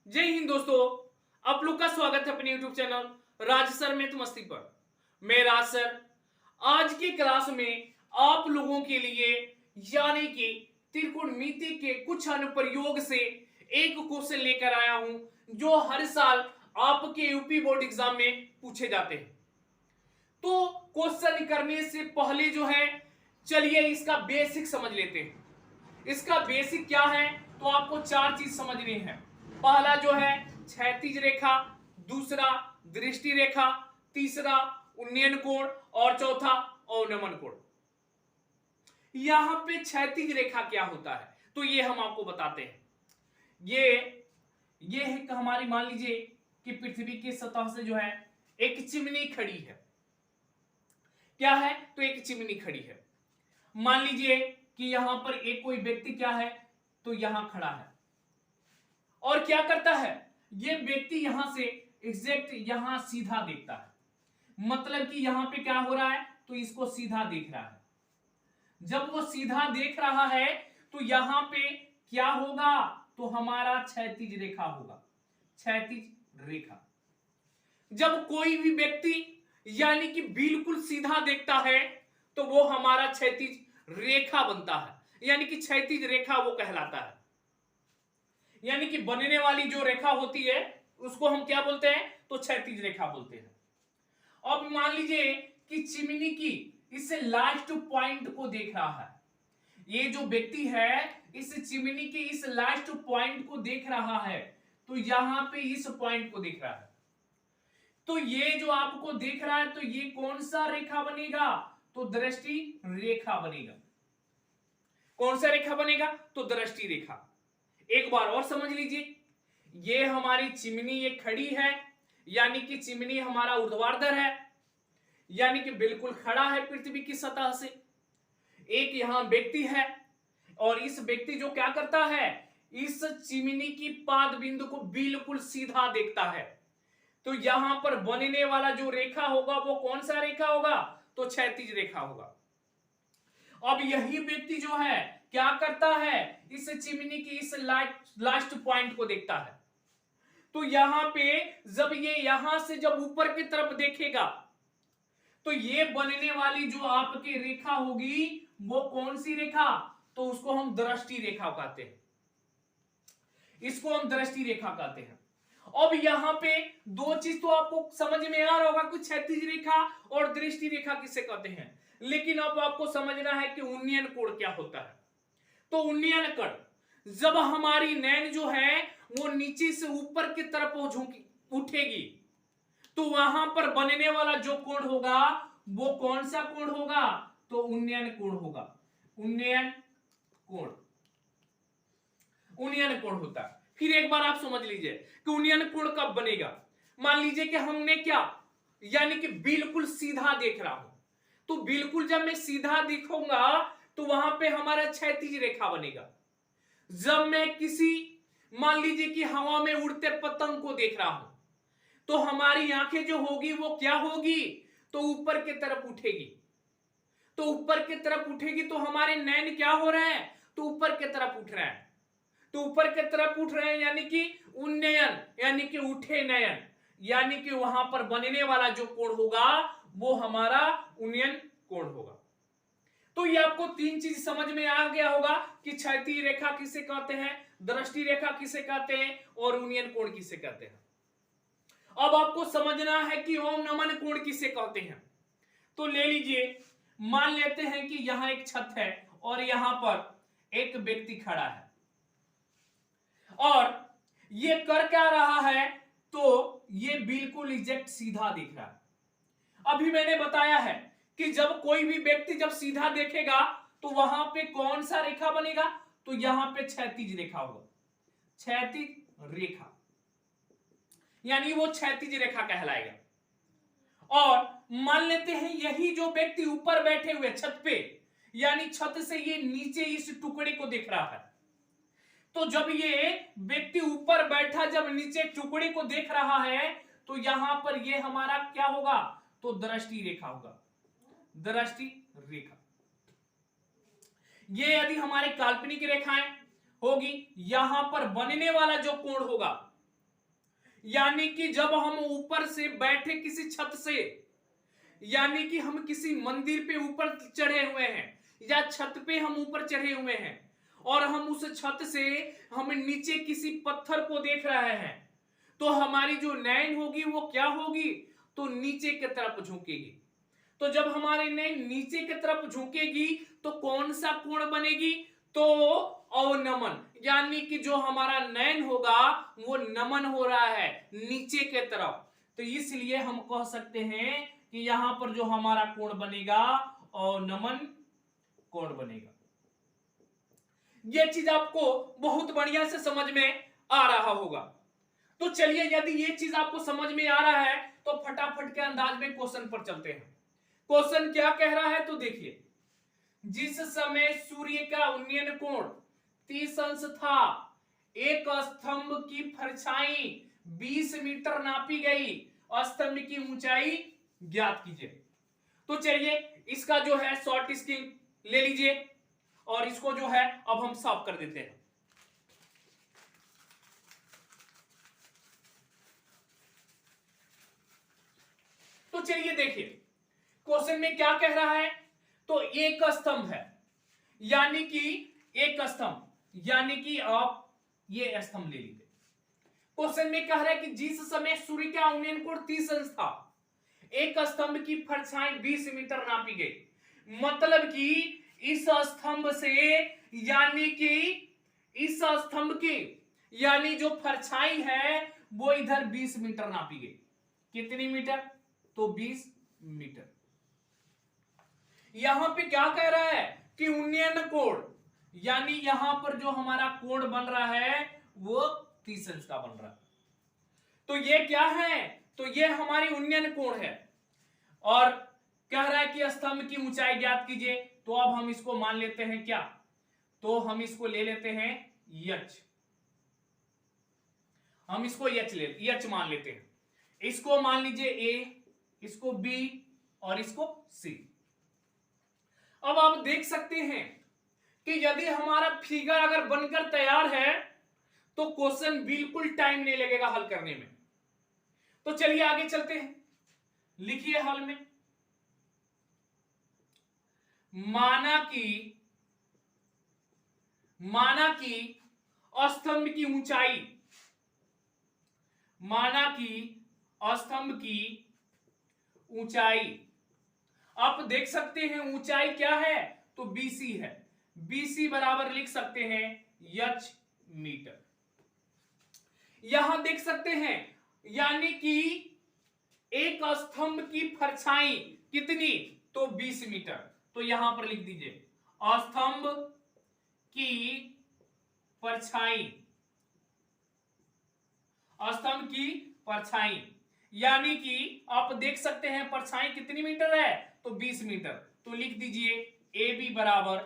जय हिंद दोस्तों। आप लोग का स्वागत है अपने YouTube चैनल राज सर में मस्ती पर। मैं राज सर आज की क्लास में आप लोगों के लिए यानी कि त्रिकोणमिति के कुछ अनुप्रयोग से एक क्वेश्चन लेकर आया हूं जो हर साल आपके यूपी बोर्ड एग्जाम में पूछे जाते हैं। तो क्वेश्चन करने से पहले जो है चलिए इसका बेसिक समझ लेते हैं। इसका बेसिक क्या है तो आपको चार चीज समझनी है। पहला जो है क्षैतिज रेखा, दूसरा दृष्टि रेखा, तीसरा उन्नयन कोण और चौथा अवनमन कोण। यहां पे क्षैतिज रेखा क्या होता है तो ये हम आपको बताते हैं। ये है हमारी, मान लीजिए कि पृथ्वी की सतह से जो है एक चिमनी खड़ी है। क्या है तो एक चिमनी खड़ी है। मान लीजिए कि यहां पर एक कोई व्यक्ति क्या है तो यहां खड़ा है और क्या करता है, ये व्यक्ति यहां से एग्जैक्ट यहां सीधा देखता है। मतलब कि यहां पे क्या हो रहा है तो इसको सीधा देख रहा है। जब वो सीधा देख रहा है तो यहां पे क्या होगा तो हमारा क्षैतिज रेखा होगा, क्षैतिज रेखा। जब कोई भी व्यक्ति यानी कि बिल्कुल सीधा देखता है तो वो हमारा क्षैतिज रेखा बनता है, यानी कि क्षैतिज रेखा वो कहलाता है। यानी कि बनने वाली जो रेखा होती है उसको हम क्या बोलते हैं तो क्षैतिज रेखा बोलते हैं। अब मान लीजिए कि चिमनी की इस लास्ट पॉइंट को देख रहा है। ये जो व्यक्ति है इस चिमनी के इस लास्ट पॉइंट को देख रहा है तो यहां पे इस पॉइंट को देख रहा है। तो ये जो आपको देख रहा है तो ये कौन सा रेखा बनेगा तो दृष्टि रेखा बनेगा। कौन सा रेखा बनेगा तो दृष्टि रेखा। एक बार और समझ लीजिए, ये हमारी चिमनी ये खड़ी है यानी कि चिमनी हमारा ऊर्ध्वाधर है, यानी कि बिल्कुल खड़ा है पृथ्वी की सतह से। एक यहां व्यक्ति है और इस व्यक्ति जो क्या करता है इस चिमनी की पाद बिंदु को बिल्कुल सीधा देखता है। तो यहां पर बनने वाला जो रेखा होगा वो कौन सा रेखा होगा तो क्षैतिज रेखा होगा। अब यही व्यक्ति जो है क्या करता है इस चिमनी की इस लास्ट पॉइंट को देखता है। तो यहां पे जब ये यहां से जब ऊपर की तरफ देखेगा तो ये बनने वाली जो आपकी रेखा होगी वो कौन सी रेखा तो उसको हम दृष्टि रेखा कहते हैं। इसको हम दृष्टि रेखा कहते हैं। अब यहां पे दो चीज तो आपको समझ में आ रहा होगा कि क्षैतिज रेखा और दृष्टि रेखा किसे कहते हैं, लेकिन अब आपको समझना है कि उन्नयन कोण क्या होता है। तो उन्नयन कोण जब हमारी नैन जो है वो नीचे से ऊपर की तरफ उठेगी तो वहां पर बनने वाला जो कोण होगा वो कौन सा कोण होगा तो उन्नयन कोण होगा। उन्नयन कोण, उन्नयन कोण होता है। फिर एक बार आप समझ लीजिए कि उन्नयन कोण कब बनेगा। मान लीजिए कि हमने क्या यानी कि बिल्कुल सीधा देख रहा हूं तो बिल्कुल जब मैं सीधा देखूंगा तो वहां पे हमारा क्षैतिज रेखा बनेगा। जब मैं किसी मान लीजिए कि हवा में उड़ते पतंग को देख रहा हूं तो हमारी आंखें जो होगी वो क्या होगी तो ऊपर की तरफ उठेगी। तो ऊपर की तरफ उठेगी तो हमारे नैन क्या हो रहे हैं तो ऊपर की तरफ उठ रहे हैं। तो ऊपर की तरफ उठ रहे हैं यानी कि उन्नयन, यानी कि उठे नयन, यानी कि वहां पर बनने वाला जो कोण होगा वो हमारा उन्नयन कोण होगा। तो ये आपको तीन चीज समझ में आ गया होगा कि क्षैतिज रेखा किसे कहते हैं, दृष्टि रेखा किसे कहते हैं और उन्नयन कोण किसे कहते हैं। अब आपको समझना है कि अवनमन कोण किसे कहते हैं। तो ले लीजिए, मान लेते हैं कि यहां एक छत है और यहां पर एक व्यक्ति खड़ा है और ये कर क्या रहा है तो ये बिल्कुल एग्जैक्ट सीधा दिख रहा है। अभी मैंने बताया है कि जब कोई भी व्यक्ति जब सीधा देखेगा तो वहां पे कौन सा रेखा बनेगा तो यहां पे क्षैतिज रेखा होगा, क्षैतिज रेखा, यानी वो क्षैतिज रेखा कहलाएगा। और मान लेते हैं यही जो व्यक्ति ऊपर बैठे हुए छत पे यानी छत से ये नीचे इस टुकड़े को देख रहा है तो जब ये व्यक्ति ऊपर बैठा जब नीचे टुकड़े को देख रहा है तो यहां पर ये हमारा क्या होगा तो दृष्टि रेखा होगा, दृष्टि रेखा। ये यदि हमारे काल्पनिक रेखाएं होगी, यहां पर बनने वाला जो कोण होगा यानी कि जब हम ऊपर से बैठे किसी छत से, यानी कि हम किसी मंदिर पे ऊपर चढ़े हुए हैं या छत पे हम ऊपर चढ़े हुए हैं और हम उस छत से हम नीचे किसी पत्थर को देख रहे हैं, तो हमारी जो नैन होगी वो क्या होगी, तो नीचे की तरफ झुकेगी। तो जब हमारी नैन नीचे की तरफ झुकेगी तो कौन सा कोण बनेगी, तो अवनमन, यानी कि जो हमारा नैन होगा वो नमन हो रहा है नीचे के तरफ। तो इसलिए हम कह सकते हैं कि यहां पर जो हमारा कोण बनेगा अवनमन कोण बनेगा। यह चीज आपको बहुत बढ़िया से समझ में आ रहा होगा। तो चलिए, यदि ये चीज आपको समझ में आ रहा है तो फटाफट के अंदाज में क्वेश्चन पर चलते हैं। क्वेश्चन क्या कह रहा है, तो देखिए, जिस समय सूर्य का उन्नयन कोण 30 अंश था, एक स्तंभ की परछाई 20 मीटर नापी गई, स्तंभ की ऊंचाई ज्ञात कीजिए। तो चलिए, इसका जो है शॉर्ट स्किल ले लीजिए और इसको जो है अब हम साफ कर देते हैं। तो चलिए देखिए, क्वेश्चन में क्या कह रहा है, तो एक स्तंभ है, यानी कि एक स्तंभ, यानी कि आप ये स्तंभ ले लीजिए। क्वेश्चन में कह रहा है कि जिस समय सूर्य का उन्नयन कोण 30 अंश था, एक स्तंभ की परछाई 20 मीटर नापी गई। मतलब कि इस स्तंभ से, यानी कि इस स्तंभ की, यानी जो परछाई है वो इधर 20 मीटर नापी गई। कितनी मीटर, तो 20 मीटर। यहां पे क्या कह रहा है कि उन्नयन कोण, यानी यहां पर जो हमारा कोण बन रहा है वो 30 अंश का बन रहा है। तो ये क्या है, तो ये हमारी उन्नयन कोण है और कह रहा है कि स्तंभ की ऊंचाई ज्ञात कीजिए। तो अब हम इसको मान लेते हैं क्या, तो हम इसको ले लेते हैं यच, हम इसको यच मान लेते हैं। इसको मान लीजिए ए, इसको बी और इसको सी। अब आप देख सकते हैं कि यदि हमारा फिगर अगर बनकर तैयार है तो क्वेश्चन बिल्कुल टाइम नहीं लगेगा हल करने में। तो चलिए आगे चलते हैं, लिखिए हल में। माना कि स्तंभ की ऊंचाई, माना कि स्तंभ की ऊंचाई, आप देख सकते हैं ऊंचाई क्या है, तो बीसी है। बीसी बराबर लिख सकते हैं यच मीटर। यहां देख सकते हैं, यानी कि एक स्तंभ की परछाई कितनी, तो 20 मीटर। तो यहां पर लिख दीजिए स्तंभ की परछाई, स्तंभ की परछाई, यानी कि आप देख सकते हैं परछाई कितनी मीटर है, तो 20 मीटर। तो लिख दीजिए ए बी बराबर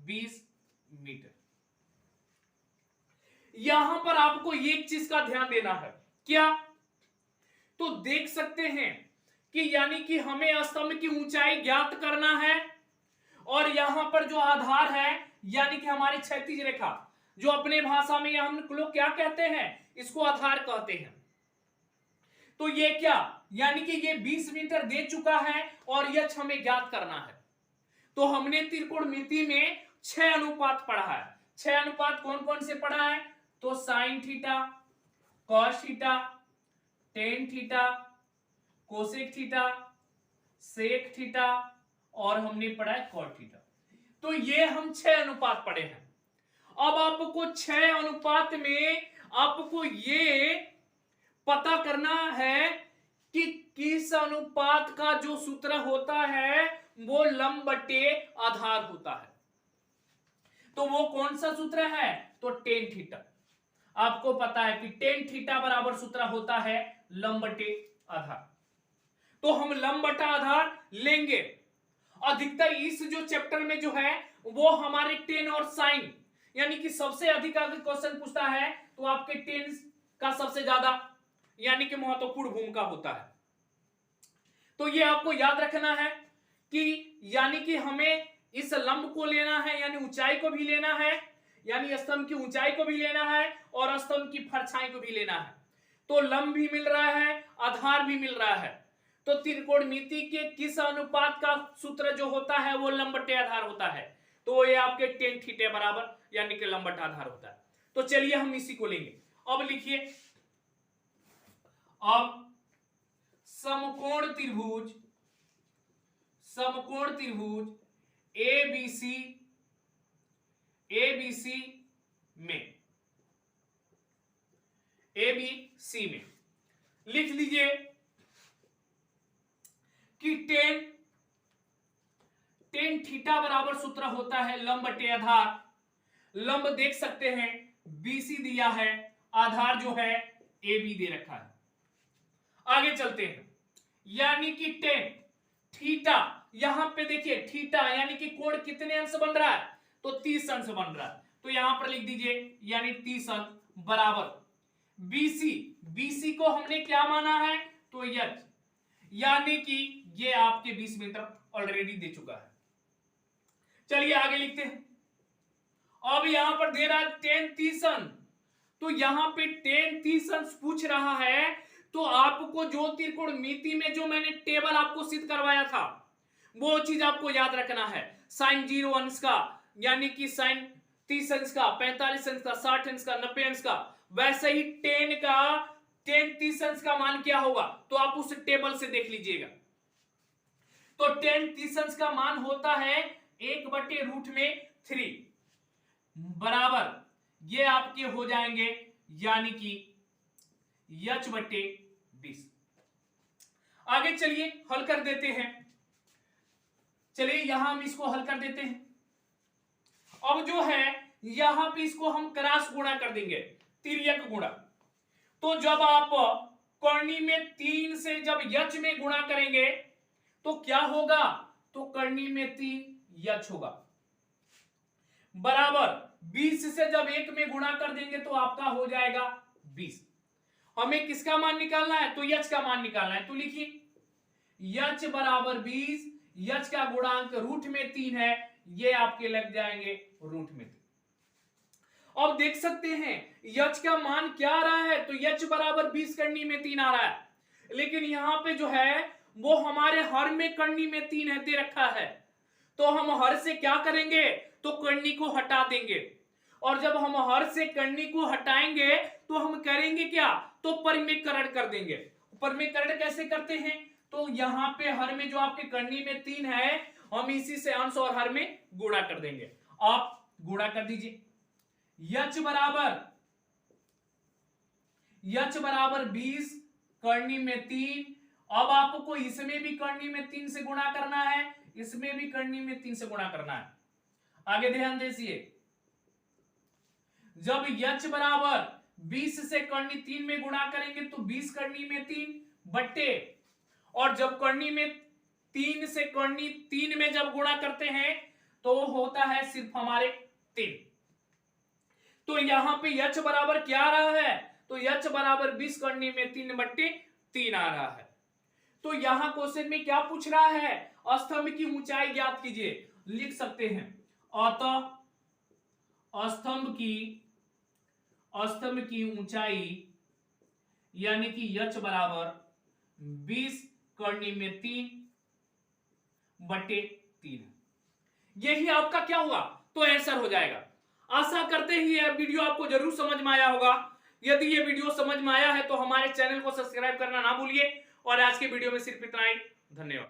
20 मीटर। यहां पर आपको एक चीज का ध्यान देना है, क्या, तो देख सकते हैं कि यानी कि हमें स्तंभ की ऊंचाई ज्ञात करना है और यहां पर जो आधार है, यानी कि हमारी क्षैतिज रेखा, जो अपने भाषा में हम लोग क्या कहते हैं, इसको आधार कहते हैं। तो ये क्या, यानी कि ये 20 मीटर दे चुका है और यह हमें ज्ञात करना है। तो हमने त्रिकोणमिति में 6 अनुपात पढ़ा है। 6 अनुपात कौन कौन से पढ़ा है, तो sine theta, cos theta, tan theta, cosec theta, sec theta और हमने पढ़ा है कॉट थीटा। तो ये हम 6 अनुपात पढ़े हैं। अब आपको 6 अनुपात में आपको ये पता करना है कि किस अनुपात का जो सूत्र होता है वो लंब बटे आधार होता है। तो वो कौन सा सूत्र है, तो टेन थीटा। आपको पता है कि टेन थीटा बराबर सूत्र होता है लंब बटे आधार। तो हम लंब बटा आधार लेंगे। अधिकतर इस जो चैप्टर में जो है वो हमारे टेन और साइन, यानी कि सबसे अधिक अगर क्वेश्चन पूछता है तो आपके टेन का सबसे ज्यादा यानी कि महत्वपूर्ण भूमिका होता है। तो ये आपको याद रखना है कि यानी कि हमें इस लंब को लेना है, यानी ऊंचाई को भी लेना है, यानी स्तंभ की ऊंचाई को भी लेना है और स्तंभ की परछाई को भी लेना है। तो लंब भी मिल रहा है, आधार भी मिल रहा है। तो त्रिकोणमिति के किस अनुपात का सूत्र जो होता है वो लंब बटे आधार होता है? तो ये आपके टेन थीटा बराबर यानी कि लंब बटा आधार होता है। तो चलिए हम इसी को लेंगे। अब लिखिए, अब समकोण त्रिभुज एबीसी में लिख लीजिए कि टेन थीटा बराबर सूत्र होता है लंब बटे आधार। लंब देख सकते हैं बीसी दिया है, आधार जो है एबी दे रखा है। आगे चलते हैं, यानी कि टेन थीटा, यहां पे देखिए थीटा यानी कि कोण कितने अंश बन रहा है? तो 30 अंश बन रहा है। तो यहां पर लिख दीजिए यानी 30 अंश बराबर बीसी को हमने क्या माना है? तो एच, यानी कि ये आपके 20 मीटर ऑलरेडी दे चुका है। चलिए आगे लिखते हैं। अब यहां पर दे रहा है टेन 30 अंश, तो यहां पे टेन 30 अंश पूछ रहा है, तो आपको जो त्रिकोणमिति में जो मैंने टेबल आपको सिद्ध करवाया था वो चीज आपको याद रखना है। साइन 0 अंश का यानी कि साइन 30 अंश का, 45 अंश का, 60 अंश का, 90 अंश का, वैसे ही टेन 30 अंश का मान क्या होगा? तो आप उस टेबल से देख लीजिएगा। तो टेन 30 अंश का मान होता है 1/√3 बराबर ये आपके हो जाएंगे यानी कि h/20। आगे चलिए हल कर देते हैं। चलिए यहां हम इसको हल कर देते हैं। अब जो है यहां पे इसको हम क्रॉस गुणा कर देंगे, तिर्यक गुणा। तो जब आप कर्णी में 3 से जब यच में गुणा करेंगे तो क्या होगा? तो कर्णी में 3 यच होगा बराबर 20 से जब 1 में गुणा कर देंगे तो आपका हो जाएगा 20। हमें किसका मान निकालना है? तो यच का मान निकालना है। तो लिखिए यच बराबर 20, यच का गुणांक रूट में 3 है, ये आपके लग जाएंगे रूट में 3। अब देख सकते हैं यच का मान क्या आ रहा है? तो यच बराबर 20 कर्णी में 3 आ रहा है, लेकिन यहां पे जो है वो हमारे हर में कर्णी में 3 है दे रखा है। तो हम हर से क्या करेंगे? तो कर्णी को हटा देंगे, और जब हम हर से कर्णी को हटाएंगे तो हम करेंगे क्या? तो परिमेयकरण कर देंगे। परिमेयकरण कैसे करते हैं? तो यहां पे हर में जो आपके कर्णी में 3 है, हम इसी से अंश और हर में गुणा कर देंगे। आप गुणा कर दीजिए, यच बराबर 20 कर्णी में 3। अब आपको इसमें भी कर्णी में 3 से गुणा करना है, इसमें भी कर्णी में 3 से गुणा करना है। आगे ध्यान दीजिए, जब यच बराबर 20 से कर्णी 3 में गुणा करेंगे तो 20 कर्णी में 3 बट्टे, और जब कर्णी में 3 से कर्णी 3 में जब गुणा करते हैं तो होता है सिर्फ हमारे 3। तो यहां पे यच बराबर क्या आ रहा है? तो यच बराबर 20 कर्णी में 3/3 आ रहा है। तो यहां क्वेश्चन में क्या पूछ रहा है? स्तंभ की ऊंचाई ज्ञात कीजिए। लिख सकते हैं अतः स्तंभ की ऊंचाई यानी कि यच बराबर 20 कर्णी में 3/3। यही आपका क्या हुआ? तो आंसर हो जाएगा। आशा करते ही यह वीडियो आपको जरूर समझ में आया होगा। यदि ये वीडियो समझ में आया है तो हमारे चैनल को सब्सक्राइब करना ना भूलिए। और आज के वीडियो में सिर्फ इतना ही। धन्यवाद।